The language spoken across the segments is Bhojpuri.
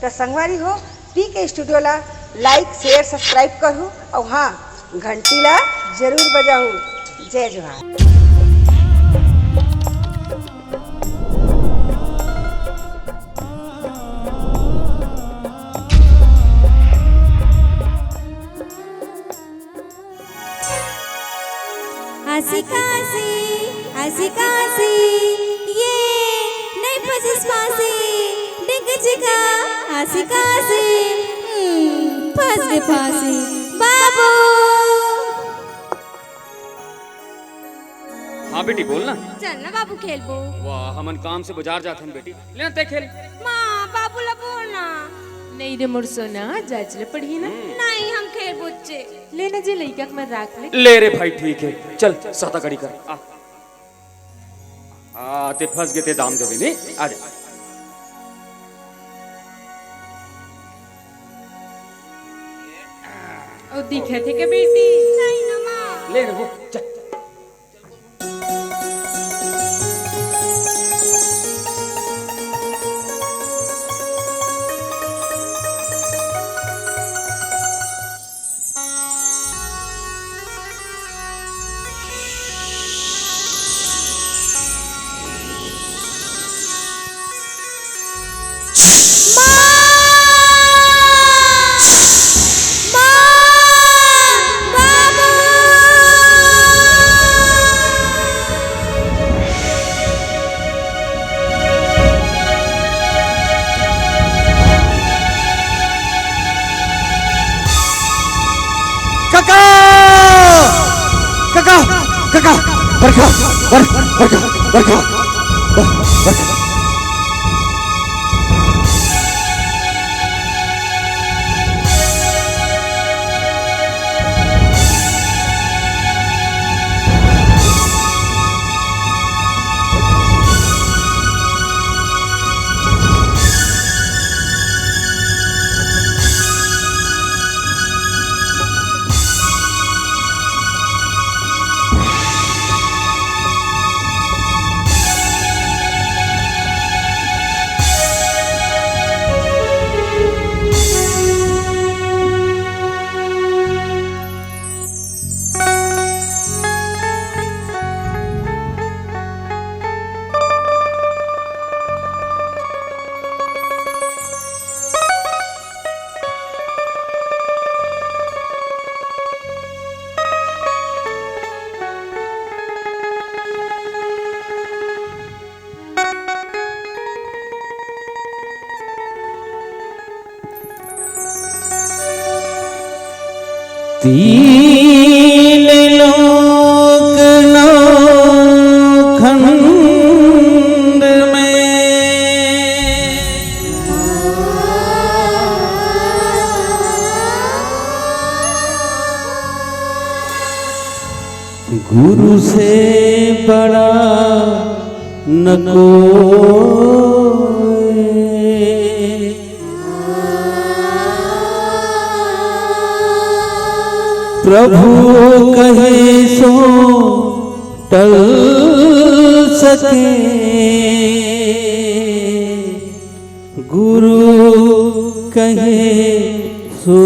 तो संगवारी हो पीके स्टूडियो ला लाइक शेयर सब्सक्राइब करूँ और हाँ घंटी ला जरूर बजाऊँ। जय जोहार। आसिकासी ये नहीं फंसिस फांसी डिग जिगा आसिकासी फंस के फांसी बाबू। हाँ बेटी बोल ना। चल ना बाबू खेलबो। वाह हमन काम से बाजार जाते हैं बेटी, लेना ते खेल। माँ बाबू ला बोल ना। नहीं रे मोर सोना जाचले पढ़ी ना। नहीं हम खेल बुच्चे लेना जे लइका के मैं राख ले रे भाई ठीक है चल साता कड़ी कर आ ते फंस गए ते दाम देवे ने आ जा। और दिखे थे के बेटी नहीं ना माँ। ले रे वो चल। काका बरखा बरखा बरखा बरखा। तीन लोक नौ खंड में गुरु से बड़ा न कोई। प्रभु कहे सो टल सके, गुरु कहे सो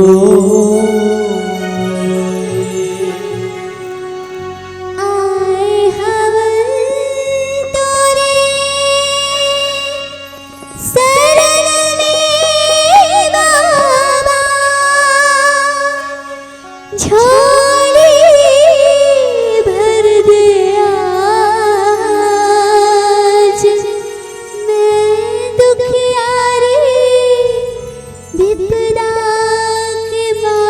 विपदा के बाद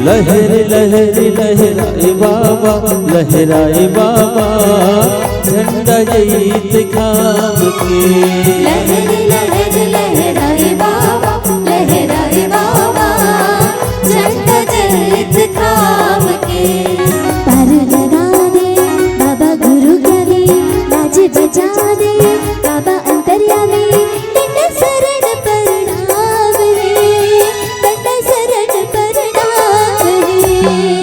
लहर लहर लहराए बाबा, लहराए बाबा झंडा जईत खाम के। लहर लहर लहराए बाबा, लहराए बाबा झंडा जईत खाम के। पर लगा दे बाबा गुरु ज्ञानी, लाज बचा दे बाबा अंतर्यामी। डंडा शरण प्रणाम रे, डंडा शरण प्रणाम रे।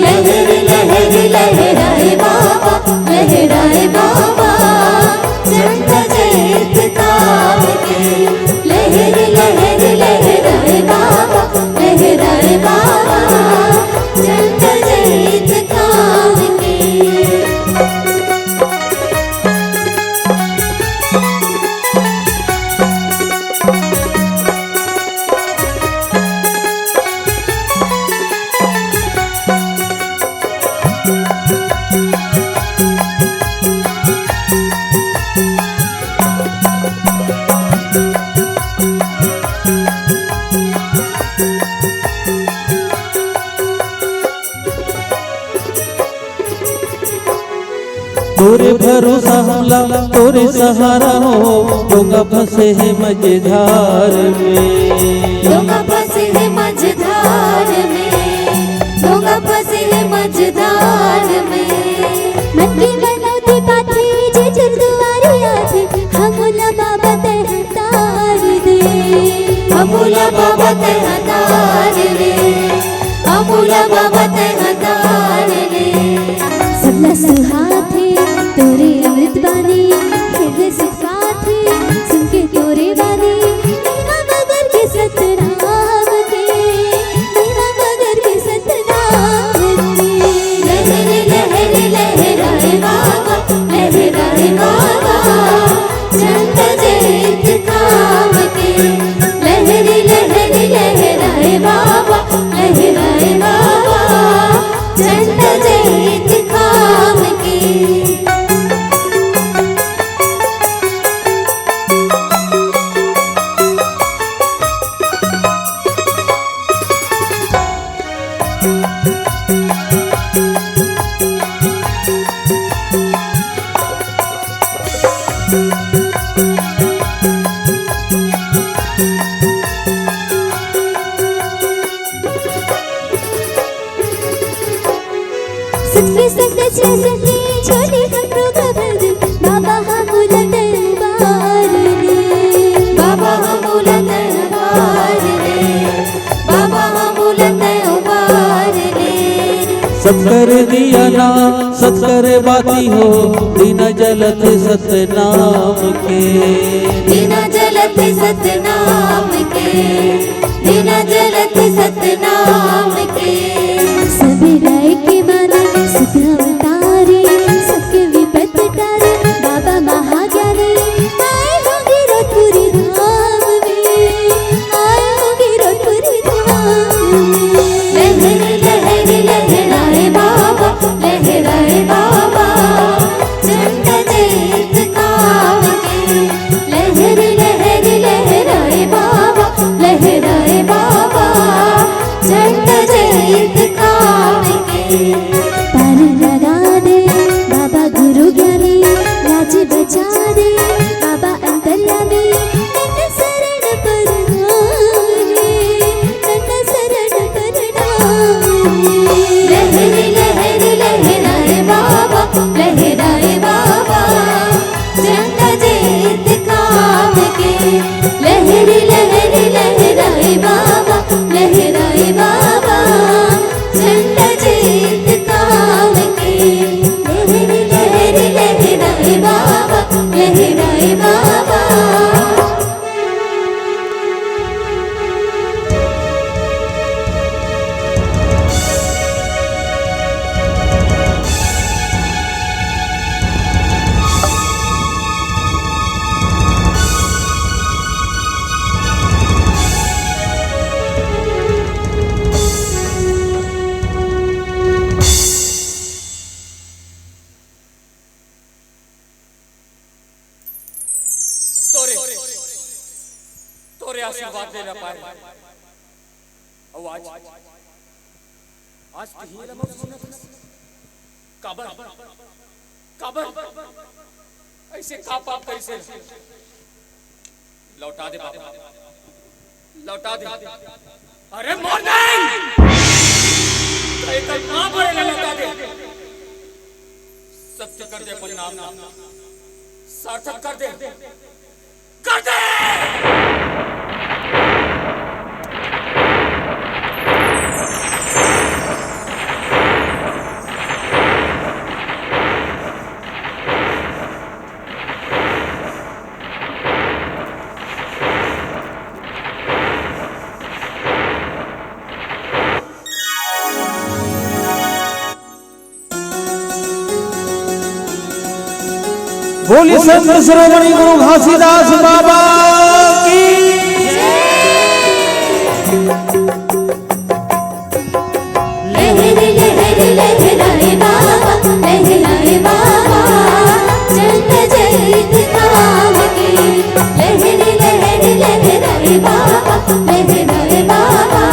लहर लहर लहराए बाबा, लहराए बाबा झंडा जईत खाम के। लहर लहर लहराए बाबा, लहराए बाबा झंडा जईत खाम के। तोरे भरोसा हमला तोरे सहारा हो, डोंगा फंसे है मझधार में। डोंगा फंसे है मझधार में, डोंगा फंसे है मझधार में। मन की मनौती पाथे जे जरदुआरे आथे, हमला बाबा ते हतार दे। हमला बाबा ते हतार दे, हमला बाबा ते हतार दे। सबला सुहाथे तोरे अमृत बानी, हृदय सुख साथे सुन के तोरे बानी। मेरा मगर के सतनाम के, मेरा मगर के सतनाम के। लहर लहर लहराए बाबा, लहराए बाबा झंडा जईत खाम के। लहर लहर लहराए बाबा, लहराए बाबा झंडा जईत खाम के। सत्य सत्य सत्य छोड़ी हमको खबर दे बाबा, हम दरबार रे। बाबा हम दरबार रे, बाबा हम दरबार रे। सत्कर दिया नाम सत्कर बाती हो, बिना जलत सतनाम के। बिना जलत सतनाम के, बिना जलत सतनाम के। सभी राय के माने सत्य अवतारे, सबके विपत टारे बाबा महाज्ञानी। आए होंगे रतपुरी धाम में, आए होंगे रतपुरी धाम में। लहर लहर लहराए बाबा, लहराए बाबा झंडा जईत खाम के। लहर लहर लहराए बाबा, लहराए बाबा झंडा जईत खाम के। पर लगा दे बाबा गुरु ज्ञानी, लाज बचा दे बाबा अंतर्यामी। डंडा शरण प्रणाम रे, डंडा शरण प्रणाम रे। लहर लहर लहराए बाबा, लहराए बाबा झंडा जईत खाम के। लहर लहर लहराए बाबा, लहराए बाबा झंडा जईत खाम के। लहर लहर लहराए बाबा, लहराए बाबा। तोरे आशीर्वाद ले ना पाए। और आज आज तो ही लमो सुना काबर काबर ऐसे का पाप कैसे लौटा दे बाबा लौटा दे अरे मॉर्निंग कल ना पड़े लौटा दे सत्य कर दे अपन नाम सार्थक कर दे कर दे बोली संत श्रोमणी गुरु घासीदास बाबा की लहर लहर लहराए बाबा लहराए बाबा चंद जैत काम के लहर लहर लहराए बाबा लहराए बाबा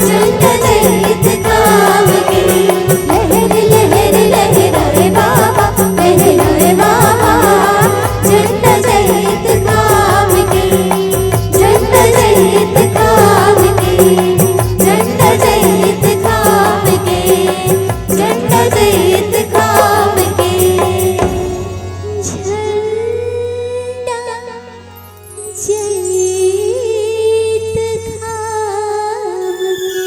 चंद जैत काम के लहर लहर लहराए बाबा लहराए बाबा चंद जैत काम के चंद जैत काम के चंद जैत काम के चंद जैत काम के झंडा जैत काम के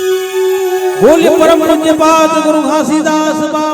बोली परम पूज्य पाद गुरु घासीदास बाबा